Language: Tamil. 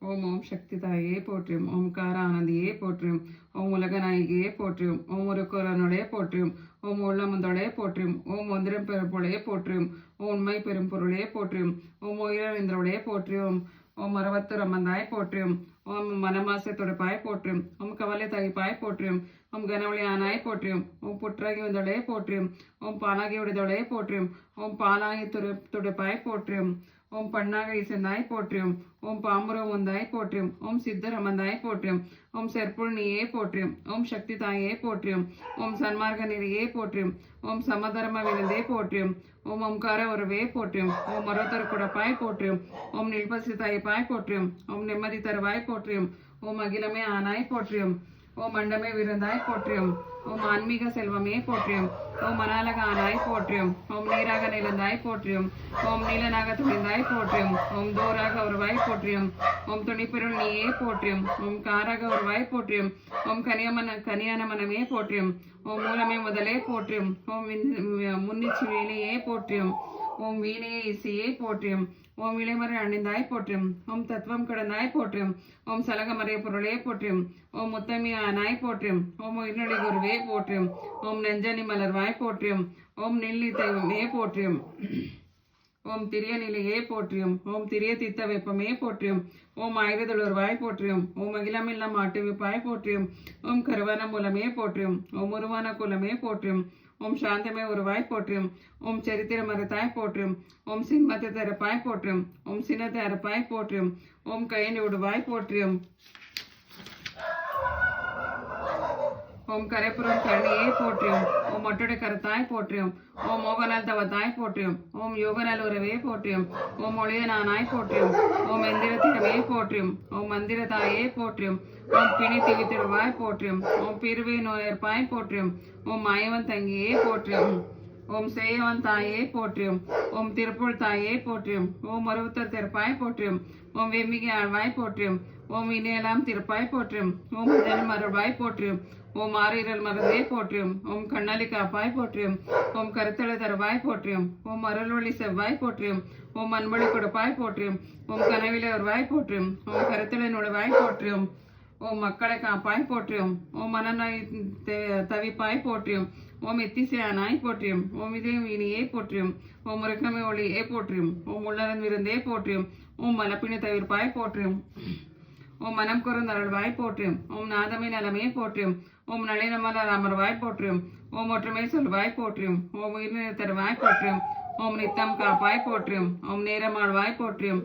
ஓம் ஓம் சக்தி தாயே போற்றியும். ஓம்கார ஆனந்தியே போற்றியும். ஓம் உலகநாயகியே போற்றியும். ஓம் ஒருக்குரனுடைய போற்றியும். ஓம் உள்ளமந்தோடைய போற்றியும். ஓம் ஒந்திரம் பெரும்பொருளையே போற்றியும். ஓம் உண்மை பெரும்பொருளையே போற்றியும். ஓம் உயிரிழந்தருடைய போற்றியும். ஓம் அறுபத்து ரம்மந்தாய் போற்றியும். ஓம் மனமாசை துடைப்பாய் போற்றியும். ஓம் கவலை தகிப்பாய் போற்றியும். ஓம் கனவழி ஆனாய் போற்றியும். ஓம் புற்றாகி வந்தோடைய போற்றியும். ஓம் பாலாகி விடுதோடைய போற்றியும். ஓம் பாலாகி துடைப்பாய் போற்றியும். ஓம் பண்ணாக இசைந்தாய் போற்றியும். ஓம் பாம்புரம் உந்தாய் போற்றியும். ஓம் சித்தரமந்தாய் போற்றியும். ஓம் செற்புள் நீயே போற்றியும். ஓம் சக்தி தாயே போற்றியும். ஓம் சன்மார்க்க நெறியே போற்றியும். ஓம் சமதர்ம விருந்தே போற்றியும். ஓம் ஓம்கார உறவே போற்றியும். ஓம் மரோத்தர் குடப்பாய் போற்றியும். ஓம் நில்பசி தாய்ப்பாய் போற்றியும். ஓம் நிம்மதி தருவாய் போற்றியும். ஓம் அகிலமே ஆனாய் போற்றியும். ஓம் மண்டமே விருந்தாய் போற்றியும். ஓம் ஆன்மீக செல்வமே போற்றியும். ஓம் மணாலக ஆனாய் போற்றியும். ஓம் நீராக நிலந்தாய் போற்றியும். ஓம் நீலனாக துணிந்தாய் போற்றியும். ஓம் தோராக உருவாய் போற்றியும். ஓம் துணிப்பெருள் நீயே போற்றியும். ஓம் காராக உருவாய் போற்றியும். ஓம் கனியான மனமே போற்றியும். ஓம் மூலமே முதலே போற்றியும். ஓம் முன்னிச்சு வீணையே போற்றியும். ஓம் வீணையே இசையே போற்றியும். ஓம் இளைமறை அணிந்தாய் போற்றியும். ஓம் தத்துவம் கடந்தாய் போற்றியும். ஓம் சலகமறைய பொருளே போற்றியும். ஓம் முத்தமி ஆனாய் போற்றியும். ஓம் உயிர்நொழி குருவே போற்றியும். ஓம் நெஞ்சனி மலர்வாய் போற்றியும். ஓம் நெல்லி தெய்வமே போற்றியும். ஓம் திரிய நிலையே போற்றியும். ஓம் திரிய தித்த வெப்பமே போற்றியும். ஓம் ஆயுதலுருவாய் போற்றியும். ஓம் அகிலமில்ல மாட்டுவிப்பாய் போற்றியும். ஓம் கருவன மூலமே போற்றியும். ஓம் உருவான குலமே போற்றியும். ஓம் சாந்தமே உருவாய் போற்றியும். ஓம் சரித்திர மரத்தாய் போற்றியும். ஓம் சின்மத்தை தரப்பாய் போற்றியும். ஓம் சின்னத்தை அரப்பாய் போற்றியும். ஓம் கையனை உடுவாய் போற்றியும். ஓம் கரைப்புறம் கருணையே போற்றியும். ஓம் மொட்டுடை கருத்தாய் போற்றியும். ஓம் மோகனால் தவத்தாய் போற்றியும். ஓம் யோகனால் உறவே போற்றியும். ஓம் ஒளிய நானாய் போற்றியும். ஓம் எந்திர திறமே போற்றியும். ஓம் மந்திர தாயே போற்றியும். ஓம் பிணி திவித்திருவாய் போற்றியும். ஓம் பிரிவை நோயற்பாய் போற்றியும். ஓம் மாயவன் தங்கியே போற்றியும். ஓம் சேயவன் தாயே போற்றியும். ஓம் திருப்புள் தாயே போற்றியும். ஓம் அறுபத்தர் திறப்பாய் போற்றியும். ஓம் வெம்மிகை ஆழ்வாய் போற்றியும். ஓம் இணையலாம் திருப்பாய் போற்றியும். ஓம் இதன் மறுவாய் போற்றியும். ஓம் ஆரீரல் மருந்தே போற்றியும். ஓம் கண்ணாலி காப்பாய் போற்றியும். ஓம் கருத்தளை தருவாய் போற்றியும். ஓம் அருள்வழி செவ்வாய் போற்றியும். ஓம் அன்பொழி கொடுப்பாய் போற்றியும். ஓம் கனவில வருவாய் போற்றியும். ஓம் கருத்தளை நுழைவாய் போற்றியும். ஓம் மக்களை காப்பாய் போற்றியும். ஓம் மனநோய் தவிப்பாய் போற்றியும். ஓம் எத்திசையானாய் போற்றியும். ஓம் இதய வீணியே போற்றியும். ஓம் முருகமை ஒளியே போற்றியும். ஓம் உள்ளரன் விருந்தே போற்றியும். ஓம் மலப்பினை தவிர்ப்பாய் போற்றியும். ஓம் மனம் குறுந்தருள்வாய் போற்றியும். ஓம் நாதமே நலமே போற்றியும். ஓம் நளினமலர் அமர்வாய் போற்றியும். ஓம் ஒற்றுமை சொல்வாய் போற்றியும். ஓம் உயிர் தருவாய் போற்றியும். ஓம் நித்தம் காப்பாய் போற்றியும். ஓம் நேரமாழ்வாய் போற்றியும்.